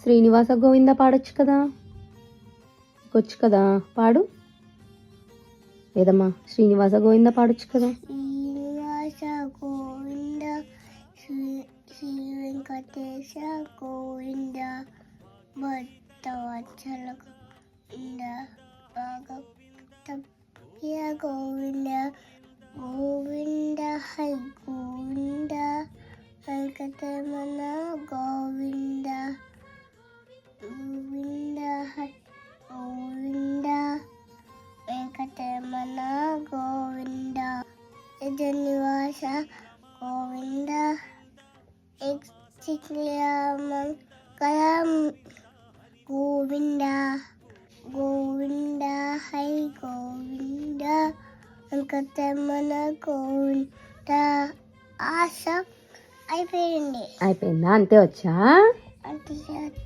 శ్రీనివాస గోవింద పాడొచ్చు కదా, వచ్చు కదా, పాడు. లేదమ్మా, శ్రీనివాస గోవింద పాడొచ్చు కదా. శ్రీనివాస గోవింద శ్రీ వెంకటేశ గోవింద భక్తవత్సల గోవింద భగప్రియ గోవింద గోవింద హై గోవింద వెంకటరమణ గోవింద గోవింద హై గోవింద వెంకటరమణ గోవింద శ్రీనివాస గోవింద మంగళం గోవింద గోవింద హై గోవింద వెంకటరమణ గోవింద. ఆశ అయిపోయింది. అయిపోయిందా? అంతే వచ్చా? అంటే